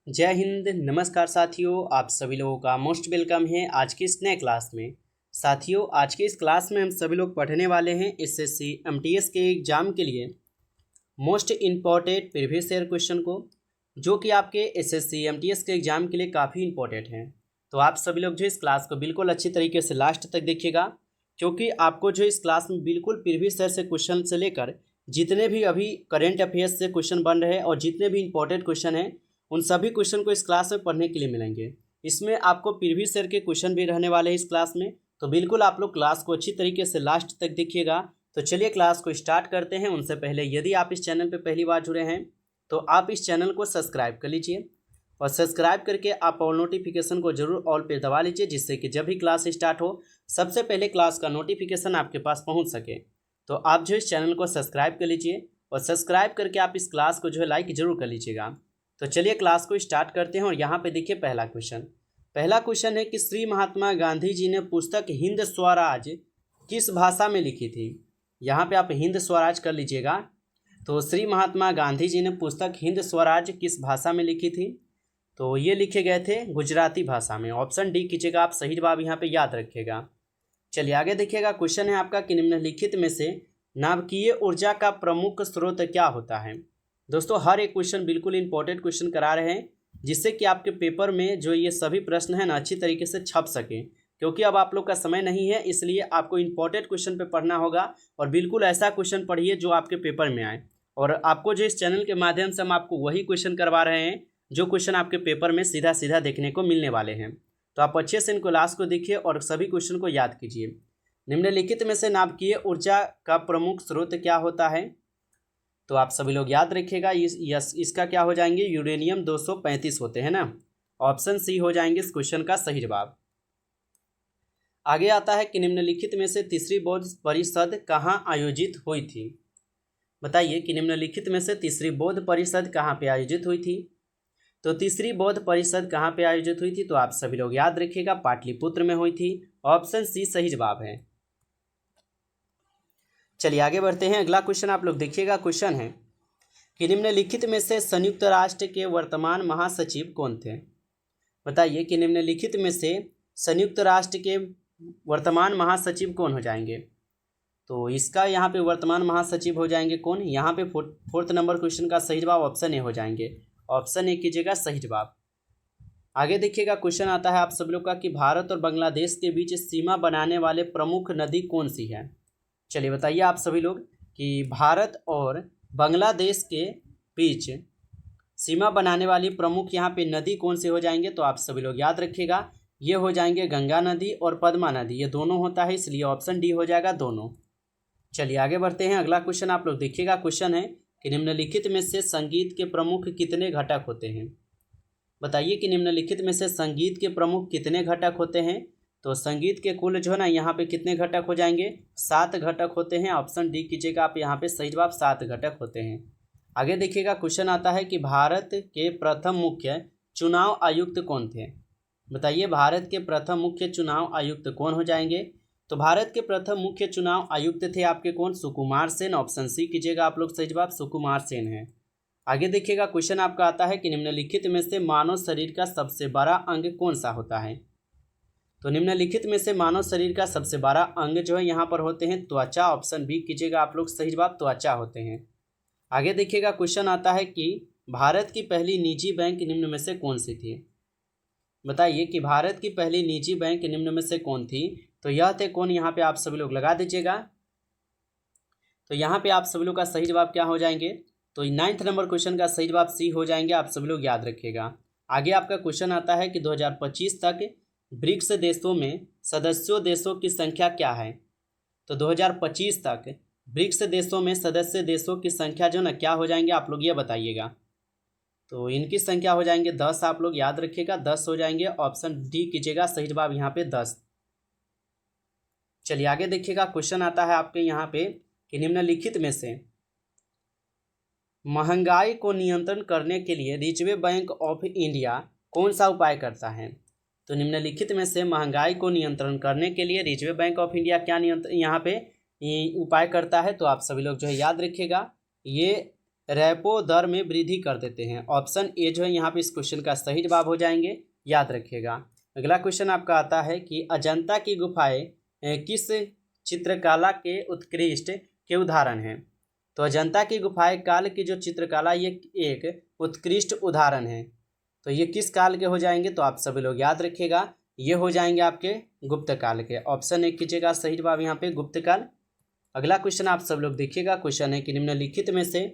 जय हिंद। नमस्कार साथियों, आप सभी लोगों का मोस्ट वेलकम है आज की इस नए क्लास में। साथियों, आज के इस क्लास में हम सभी लोग पढ़ने वाले हैं एसएससी एमटीएस के एग्ज़ाम के लिए most important previous year question को, जो कि आपके एसएससी एमटीएस के एग्ज़ाम के लिए काफ़ी इंपॉर्टेंट हैं। तो आप सभी लोग जो इस क्लास को बिल्कुल अच्छी तरीके से लास्ट तक देखिएगा, क्योंकि आपको जो इस क्लास में बिल्कुल प्रीवियस ईयर से क्वेश्चन से लेकर जितने भी अभी करेंट अफेयर्स से क्वेश्चन बन रहे हैं और जितने भी इंपॉर्टेंट क्वेश्चन हैं उन सभी क्वेश्चन को इस क्लास में पढ़ने के लिए मिलेंगे। इसमें आपको प्रीवियस ईयर के क्वेश्चन भी रहने वाले हैं इस क्लास में, तो बिल्कुल आप लोग क्लास को अच्छी तरीके से लास्ट तक देखिएगा। तो चलिए क्लास को स्टार्ट करते हैं। उनसे पहले यदि आप इस चैनल पर पहली बार जुड़े हैं तो आप इस चैनल को सब्सक्राइब कर लीजिए और सब्सक्राइब करके आप ऑल नोटिफिकेशन को जरूर ऑल पे दबा लीजिए, जिससे कि जब भी क्लास स्टार्ट हो सबसे पहले क्लास का नोटिफिकेशन आपके पास पहुंच सके। तो आप जो इस चैनल को सब्सक्राइब कर लीजिए और सब्सक्राइब करके आप इस क्लास को जो है लाइक जरूर कर लीजिएगा। तो चलिए क्लास को स्टार्ट करते हैं। और यहाँ पे देखिए पहला क्वेश्चन है कि श्री महात्मा गांधी जी ने पुस्तक हिंद स्वराज किस भाषा में लिखी थी। यहाँ पे आप हिंद स्वराज कर लीजिएगा। तो श्री महात्मा गांधी जी ने पुस्तक हिंद स्वराज किस भाषा में लिखी थी, तो ये लिखे गए थे गुजराती भाषा में। ऑप्शन डी कीजिएगा आप, सही जवाब यहाँ पे याद रखिएगा। चलिए आगे देखिएगा। क्वेश्चन है आपका कि निम्नलिखित में से नाभिकीय ऊर्जा का प्रमुख स्रोत क्या होता है। दोस्तों, हर एक क्वेश्चन बिल्कुल इंपॉर्टेंट क्वेश्चन करा रहे हैं, जिससे कि आपके पेपर में जो ये सभी प्रश्न हैं ना अच्छी तरीके से छप सकें। क्योंकि अब आप लोग का समय नहीं है, इसलिए आपको इंपॉर्टेंट क्वेश्चन पे पढ़ना होगा और बिल्कुल ऐसा क्वेश्चन पढ़िए जो आपके पेपर में आए। और आपको जो इस चैनल के माध्यम से हम आपको वही क्वेश्चन करवा रहे हैं जो क्वेश्चन आपके पेपर में सीधा सीधा देखने को मिलने वाले हैं। तो आप अच्छे से इन क्लास को देखिए और सभी क्वेश्चन को याद कीजिए। निम्नलिखित में से नाभिकीय ऊर्जा का प्रमुख स्रोत क्या होता है, तो आप सभी लोग याद रखिएगा। इसका क्या हो जाएंगे, यूरेनियम 235 होते हैं ना। ऑप्शन सी हो जाएंगे इस क्वेश्चन का सही जवाब। आगे आता है कि निम्नलिखित में से तीसरी बौद्ध परिषद कहाँ आयोजित हुई थी। बताइए कि निम्नलिखित में से तीसरी बौद्ध परिषद कहाँ पे आयोजित हुई थी। तो तीसरी बौद्ध परिषद कहाँ पे आयोजित हुई थी, तो आप सभी लोग याद रखिएगा पाटलिपुत्र में हुई थी। ऑप्शन सी सही जवाब है। चलिए आगे बढ़ते हैं। अगला क्वेश्चन आप लोग देखिएगा। क्वेश्चन है कि निम्नलिखित में से संयुक्त राष्ट्र के वर्तमान महासचिव कौन थे। बताइए कि निम्नलिखित में से संयुक्त राष्ट्र के वर्तमान महासचिव कौन हो जाएंगे। तो इसका यहाँ पे वर्तमान महासचिव हो जाएंगे कौन, यहाँ पे फोर्थ नंबर क्वेश्चन का सही जवाब ऑप्शन ए हो जाएंगे। ऑप्शन ए कीजिएगा सही जवाब। आगे देखिएगा। क्वेश्चन आता है आप सब लोग का कि भारत और बांग्लादेश के बीच सीमा बनाने वाले प्रमुख नदी कौन सी है। चलिए बताइए आप सभी लोग कि भारत और बांग्लादेश के बीच सीमा बनाने वाली प्रमुख यहाँ पे नदी कौन से हो जाएंगे, तो आप सभी लोग याद रखिएगा ये हो जाएंगे गंगा नदी और पद्मा नदी, ये दोनों होता है, इसलिए ऑप्शन डी हो जाएगा दोनों। चलिए आगे बढ़ते हैं। अगला क्वेश्चन आप लोग देखिएगा। क्वेश्चन है कि निम्नलिखित में से संगीत के प्रमुख कितने घटक होते हैं। बताइए कि निम्नलिखित में से संगीत के प्रमुख कितने घटक होते हैं। तो संगीत के कुल जो है ना यहाँ पे कितने घटक हो जाएंगे, 7 घटक होते हैं। ऑप्शन डी कीजिएगा आप, यहाँ पे सही जवाब 7 घटक होते हैं। आगे देखिएगा। क्वेश्चन आता है कि भारत के प्रथम मुख्य चुनाव आयुक्त कौन थे। बताइए भारत के प्रथम मुख्य चुनाव आयुक्त कौन हो जाएंगे। तो भारत के प्रथम मुख्य चुनाव आयुक्त थे आपके कौन, सुकुमार सेन। ऑप्शन सी कीजिएगा आप लोग, सही जवाब सुकुमार सेन है। आगे देखिएगा। क्वेश्चन आपका आता है कि निम्नलिखित में से मानव शरीर का सबसे बड़ा अंग कौन सा होता है। तो निम्नलिखित में से मानव शरीर का सबसे बड़ा अंग जो है यहाँ पर होते हैं त्वचा। ऑप्शन बी कीजिएगा आप लोग, सही जवाब त्वचा होते हैं। आगे देखिएगा। क्वेश्चन आता है कि भारत की पहली निजी बैंक निम्न में से कौन सी थी। बताइए कि भारत की पहली निजी बैंक निम्न में से कौन थी, तो यह थे कौन, यहाँ पे आप सभी लोग लगा दीजिएगा। तो यहाँ पे आप सभी लोग का सही जवाब क्या हो जाएंगे, तो 9th नंबर क्वेश्चन का सही जवाब सी हो जाएंगे। आप सभी लोग याद रखिएगा। आगे आपका क्वेश्चन आता है कि 2025 तक ब्रिक्स देशों में सदस्यों देशों की संख्या क्या है। तो 2025 तक ब्रिक्स देशों में सदस्य देशों की संख्या जो ना क्या हो जाएंगे, आप लोग ये बताइएगा। तो इनकी संख्या हो जाएंगे 10। आप लोग याद रखिएगा 10 हो जाएंगे। ऑप्शन डी कीजिएगा सही जवाब यहाँ पे 10। चलिए आगे देखिएगा। क्वेश्चन आता है आपके यहाँ पे कि निम्नलिखित में से महंगाई को नियंत्रण करने के लिए रिजर्व बैंक ऑफ इंडिया कौन सा उपाय करता है। तो निम्नलिखित में से महंगाई को नियंत्रण करने के लिए रिजर्व बैंक ऑफ इंडिया क्या नियंत्रण यहाँ पे उपाय करता है, तो आप सभी लोग जो है याद रखिएगा ये रेपो दर में वृद्धि कर देते हैं। ऑप्शन ए जो है यहाँ पे इस क्वेश्चन का सही जवाब हो जाएंगे, याद रखिएगा। अगला क्वेश्चन आपका आता है कि अजंता की गुफाएं किस चित्रकला के उत्कृष्ट के उदाहरण हैं। तो अजंता की गुफाएं काल की जो चित्रकला ये एक उत्कृष्ट उदाहरण है। तो ये किस काल के हो जाएंगे, तो आप सभी लोग याद रखिएगा, ये हो जाएंगे आपके गुप्त काल के। ऑप्शन ए कीजिएगा सही जवाब यहाँ पे गुप्त काल। अगला क्वेश्चन आप सब लोग देखिएगा, क्वेश्चन है कि निम्नलिखित में से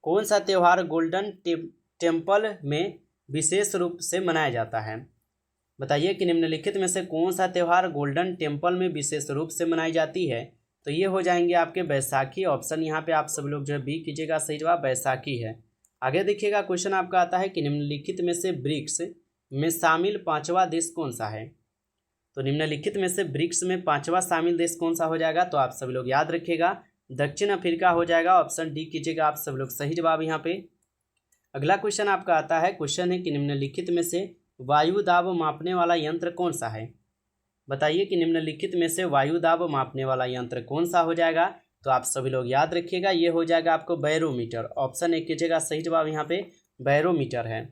कौन सा त्यौहार गोल्डन टेम्पल में विशेष रूप से मनाया जाता है। बताइए कि निम्नलिखित में से कौन सा त्यौहार गोल्डन टेम्पल में विशेष रूप से मनाई जाती है। तो ये हो जाएंगे आपके बैसाखी। ऑप्शन यहाँ पे आप सब लोग जो है बी कीजिएगा सही जवाब बैसाखी है। आगे देखिएगा, क्वेश्चन आपका आता है कि निम्नलिखित में से ब्रिक्स में शामिल पांचवा देश कौन सा है। तो निम्नलिखित में से ब्रिक्स में पांचवा शामिल देश कौन सा हो जाएगा, तो आप सभी लोग याद रखिएगा दक्षिण अफ्रीका हो जाएगा। ऑप्शन डी कीजिएगा आप सब लोग सही जवाब यहाँ पे। अगला क्वेश्चन आपका आता है, क्वेश्चन है कि निम्नलिखित में से वायु दाब मापने वाला यंत्र कौन सा है। बताइए कि निम्नलिखित में से वायु दाब मापने वाला यंत्र कौन सा हो जाएगा। तो आप सभी लोग याद रखिएगा, ये हो जाएगा आपको बैरोमीटर। ऑप्शन ए कीजिएगा सही जवाब यहाँ पे बैरोमीटर है।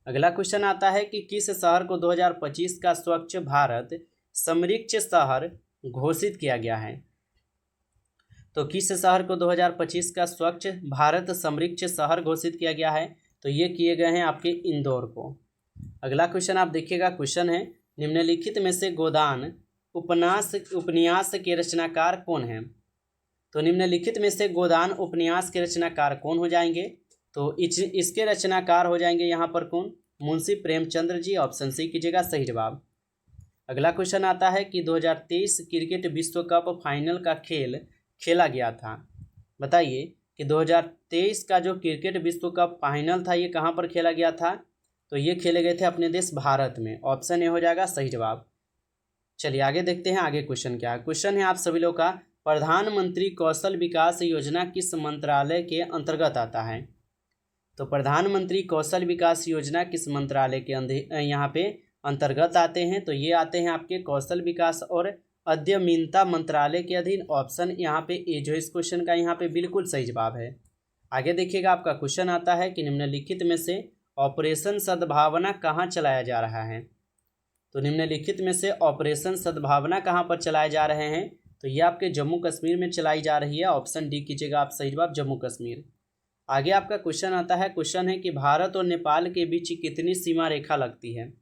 अगला क्वेश्चन आता है कि किस शहर को 2025 का स्वच्छ भारत समृक्ष शहर घोषित किया गया है। तो किस शहर को 2025 का स्वच्छ भारत समृक्ष शहर घोषित किया गया है, तो ये किए गए हैं आपके इंदौर को। अगला क्वेश्चन आप देखिएगा, क्वेश्चन है निम्नलिखित में से गोदान उपन्यास के रचनाकार कौन है। तो निम्नलिखित में से गोदान उपन्यास के रचनाकार कौन हो जाएंगे, तो इसके रचनाकार हो जाएंगे यहाँ पर कौन, मुंशी प्रेमचंद्र जी। ऑप्शन सी कीजिएगा सही जवाब। अगला क्वेश्चन आता है कि 2023 क्रिकेट विश्व कप फाइनल का खेल खेला गया था। बताइए कि 2023 का जो क्रिकेट विश्व कप फाइनल था ये कहाँ पर खेला गया था, तो ये खेले गए थे अपने देश भारत में। ऑप्शन ए हो जाएगा सही जवाब। चलिए आगे देखते हैं, आगे क्वेश्चन क्या है। क्वेश्चन है आप सभी लोग का, प्रधानमंत्री कौशल विकास योजना किस मंत्रालय के अंतर्गत आता है। तो प्रधानमंत्री कौशल विकास योजना किस मंत्रालय के यहाँ पे अंतर्गत आते हैं, तो ये आते हैं आपके कौशल विकास और उद्यमिता मंत्रालय के अधीन। ऑप्शन यहाँ पे ए जो इस क्वेश्चन का यहाँ पे बिल्कुल सही जवाब है। आगे देखिएगा, आपका क्वेश्चन आता है कि निम्नलिखित में से ऑपरेशन सद्भावना कहाँ चलाया जा रहा है। तो निम्नलिखित में से ऑपरेशन सद्भावना कहाँ पर चलाए जा रहे हैं, तो ये आपके जम्मू कश्मीर में चलाई जा रही है। ऑप्शन डी कीजिएगा आप सही जवाब जम्मू कश्मीर। आगे आपका क्वेश्चन आता है, क्वेश्चन है कि भारत और नेपाल के बीच कितनी सीमा रेखा लगती है।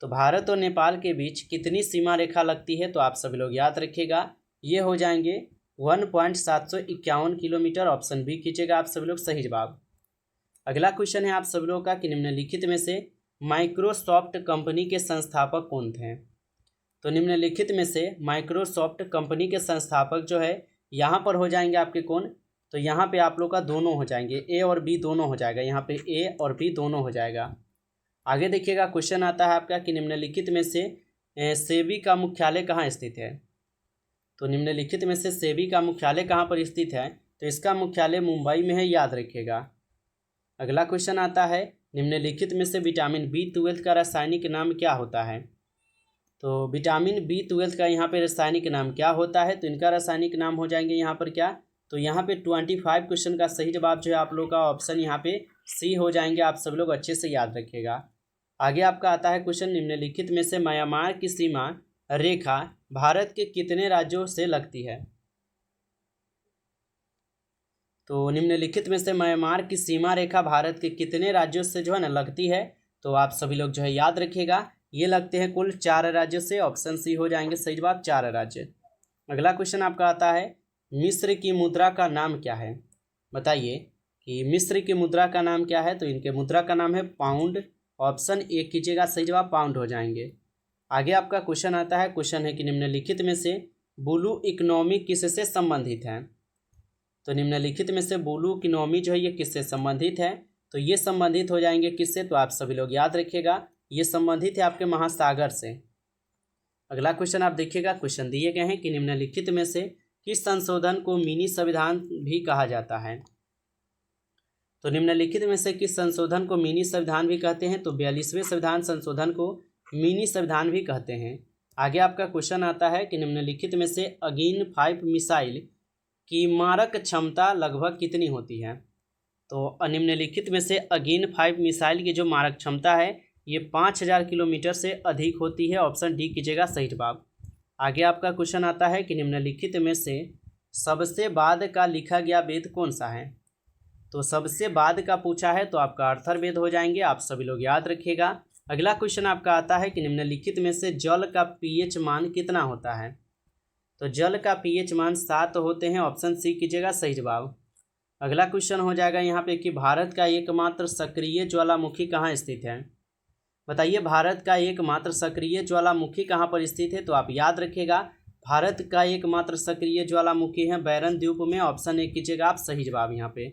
तो भारत और नेपाल के बीच कितनी सीमा रेखा लगती है, तो आप सभी लोग याद रखिएगा, ये हो जाएंगे 1.751 किलोमीटर। ऑप्शन बी कीजिएगा आप सभी लोग सही जवाब। अगला क्वेश्चन है आप सभी लोगों का कि निम्नलिखित में से माइक्रोसॉफ्ट कंपनी के संस्थापक कौन थे। तो निम्नलिखित में से माइक्रोसॉफ्ट कंपनी के संस्थापक जो है यहाँ पर हो जाएंगे आपके कौन, तो यहाँ पे आप लोग का दोनों हो जाएंगे, ए और बी दोनों हो जाएगा, यहाँ पे ए और बी दोनों हो जाएगा। आगे देखिएगा, क्वेश्चन आता है आपका कि निम्नलिखित में से सेबी का मुख्यालय कहाँ स्थित है। तो निम्नलिखित में से सेबी का मुख्यालय कहाँ पर स्थित है, तो इसका मुख्यालय मुंबई में है, याद रखिएगा। अगला क्वेश्चन आता है, निम्नलिखित में से विटामिन B12 का रासायनिक नाम क्या होता है। तो विटामिन B12 का यहाँ पे रासायनिक नाम क्या होता है, तो इनका रासायनिक नाम हो जाएंगे यहाँ पर क्या, तो यहाँ पे 25 क्वेश्चन का सही जवाब जो है आप लोग का ऑप्शन यहाँ पे सी हो जाएंगे। आप सब लोग अच्छे से याद रखिएगा। आगे आपका आता है क्वेश्चन, निम्नलिखित में से म्यांमार की सीमा रेखा भारत के कितने राज्यों से लगती है। तो निम्नलिखित में से म्यांमार की सीमा रेखा भारत के कितने राज्यों से जो है ना लगती है, तो आप सभी लोग जो है याद रखिएगा, ये लगते हैं कुल 4 राज्यों से। ऑप्शन सी हो जाएंगे सही जवाब 4 राज्य। अगला क्वेश्चन आपका आता है, मिस्र की मुद्रा का नाम क्या है। बताइए कि मिस्र की मुद्रा का नाम क्या है, तो इनके मुद्रा का नाम है पाउंड। ऑप्शन ए कीजिएगा सही जवाब पाउंड हो जाएंगे। आगे आपका क्वेश्चन आता है, क्वेश्चन है कि निम्नलिखित में से ब्लू इकोनॉमी किससे संबंधित है। तो निम्नलिखित में से ब्लू इकोनॉमी जो है ये किससे संबंधित है, तो ये संबंधित हो जाएंगे किससे, तो आप सभी लोग याद रखिएगा, ये संबंधित है आपके महासागर से। अगला क्वेश्चन आप देखिएगा, क्वेश्चन दिए गए हैं कि निम्नलिखित में से किस संशोधन को मिनी संविधान भी कहा जाता है। तो निम्नलिखित में से किस संशोधन को मिनी संविधान भी कहते हैं, तो 42वें संविधान संशोधन को मिनी संविधान भी कहते हैं। आगे आपका क्वेश्चन आता है कि निम्नलिखित में से अगेन 5 मिसाइल की मारक क्षमता लगभग कितनी होती है। तो निम्नलिखित में से अगेन 5 मिसाइल की जो मारक क्षमता है ये 5000 किलोमीटर से अधिक होती है। ऑप्शन डी कीजिएगा सही जवाब। आगे आपका क्वेश्चन आता है कि निम्नलिखित में से सबसे बाद का लिखा गया वेद कौन सा है। तो सबसे बाद का पूछा है तो आपका अथर्ववेद हो जाएंगे, आप सभी लोग याद रखिएगा। अगला क्वेश्चन आपका आता है कि निम्नलिखित में से जल का पीएच मान कितना होता है। तो जल का पीएच मान 7 होते हैं। ऑप्शन सी कीजिएगा सही जवाब। अगला क्वेश्चन हो जाएगा यहाँ पे कि भारत का एकमात्र सक्रिय ज्वालामुखी कहाँ स्थित है। बताइए भारत का एकमात्र सक्रिय ज्वालामुखी कहाँ पर स्थित है। तो आप याद रखिएगा भारत का एकमात्र सक्रिय ज्वालामुखी है बैरन द्वीप में। ऑप्शन ए कीजिएगा आप सही जवाब यहाँ पे।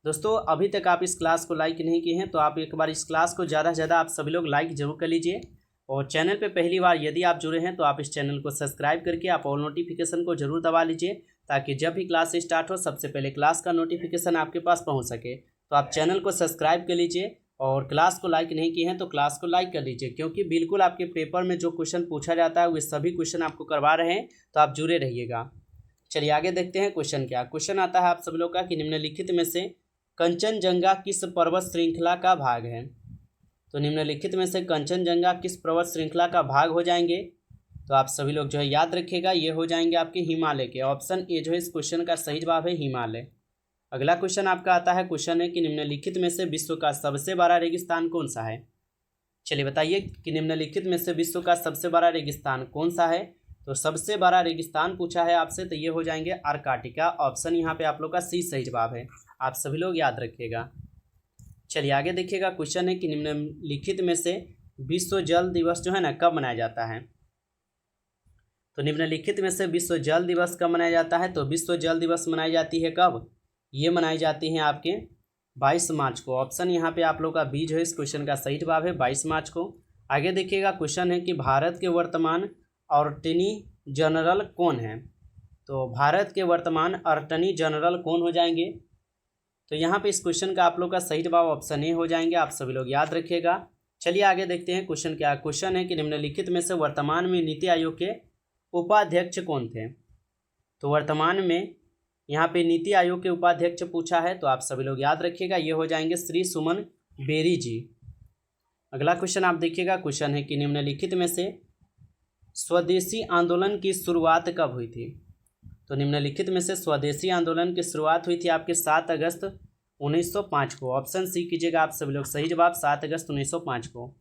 दोस्तों अभी तक आप इस क्लास को लाइक नहीं किए हैं तो आप एक बार इस क्लास को ज़्यादा से ज़्यादा आप सभी लोग लाइक जरूर कर लीजिए। और चैनल पे पहली बार यदि आप जुड़े हैं तो आप इस चैनल को सब्सक्राइब करके आप ऑल नोटिफिकेशन को जरूर दबा लीजिए, ताकि जब भी क्लास स्टार्ट हो सबसे पहले क्लास का नोटिफिकेशन आपके पास पहुंच सके। तो आप चैनल को सब्सक्राइब कर लीजिए और क्लास को लाइक नहीं किए हैं तो क्लास को लाइक कर लीजिए, क्योंकि बिल्कुल आपके पेपर में जो क्वेश्चन पूछा जाता है वे सभी क्वेश्चन आपको करवा रहे हैं, तो आप जुड़े रहिएगा। चलिए आगे देखते हैं क्वेश्चन क्या। क्वेश्चन आता है आप सभी लोग का कि निम्नलिखित में से कंचनजंगा किस पर्वत श्रृंखला का भाग है। तो निम्नलिखित में से कंचनजंगा किस पर्वत श्रृंखला का भाग हो जाएंगे। तो आप सभी लोग जो है याद रखिएगा ये हो जाएंगे आपके हिमालय के। ऑप्शन ए जो है इस क्वेश्चन का सही जवाब है हिमालय। अगला क्वेश्चन आपका आता है, क्वेश्चन है कि निम्नलिखित में से विश्व का सबसे बड़ा रेगिस्तान कौन सा है। चलिए बताइए कि निम्नलिखित में से विश्व का सबसे बड़ा रेगिस्तान कौन सा है। तो सबसे बड़ा रेगिस्तान पूछा है आपसे तो ये हो जाएंगे अर्कटिका। ऑप्शन यहाँ पे आप लोग का सी सही जवाब है, आप सभी लोग याद रखिएगा। चलिए आगे देखिएगा। क्वेश्चन है कि निम्नलिखित में से विश्व जल दिवस जो है ना कब मनाया जाता है। तो निम्नलिखित में से विश्व जल दिवस कब मनाया जाता है। तो विश्व जल दिवस मनाई जाती है कब, ये मनाई जाती है आपके 22 मार्च को। ऑप्शन यहाँ पे आप लोग का बी जो है इस क्वेश्चन का सही जवाब है 22 मार्च को। आगे देखिएगा क्वेश्चन है कि भारत के वर्तमान अटॉर्नी जनरल कौन है। तो भारत के वर्तमान अटॉर्नी जनरल कौन हो जाएंगे। तो यहाँ पे इस क्वेश्चन का आप लोग का सही जवाब ऑप्शन ए हो जाएंगे, आप सभी लोग याद रखिएगा। चलिए आगे देखते हैं क्वेश्चन क्या। क्वेश्चन है कि निम्नलिखित में से वर्तमान में नीति आयोग के उपाध्यक्ष कौन थे। तो वर्तमान में यहाँ पे नीति आयोग के उपाध्यक्ष पूछा है तो आप सभी लोग याद रखिएगा ये हो जाएंगे श्री सुमन बेरी जी। अगला क्वेश्चन आप देखिएगा। क्वेश्चन है कि निम्नलिखित में से स्वदेशी आंदोलन की शुरुआत कब हुई थी। तो निम्नलिखित में से स्वदेशी आंदोलन की शुरुआत हुई थी आपके 7 अगस्त 1905 को। ऑप्शन सी कीजिएगा आप सभी लोग सही जवाब 7 अगस्त 1905 को।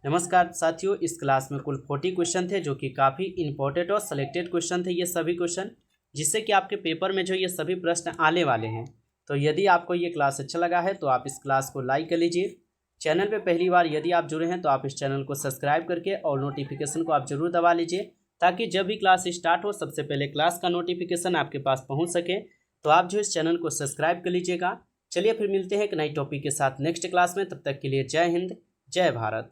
नमस्कार साथियों, इस क्लास में कुल 40 क्वेश्चन थे जो कि काफ़ी इंपॉर्टेंट और सिलेक्टेड क्वेश्चन थे ये सभी क्वेश्चन, जिससे कि आपके पेपर में जो ये सभी प्रश्न आने वाले हैं। तो यदि आपको ये क्लास अच्छा लगा है तो आप इस क्लास को लाइक कर लीजिए। चैनल पे पहली बार यदि आप जुड़े हैं तो आप इस चैनल को सब्सक्राइब करके और नोटिफिकेशन को आप जरूर दबा लीजिए, ताकि जब भी क्लास स्टार्ट हो सबसे पहले क्लास का नोटिफिकेशन आपके पास पहुँच सके। तो आप जो इस चैनल को सब्सक्राइब कर लीजिएगा। चलिए फिर मिलते हैं एक नई टॉपिक के साथ नेक्स्ट क्लास में, तब तक के लिए जय हिंद जय भारत।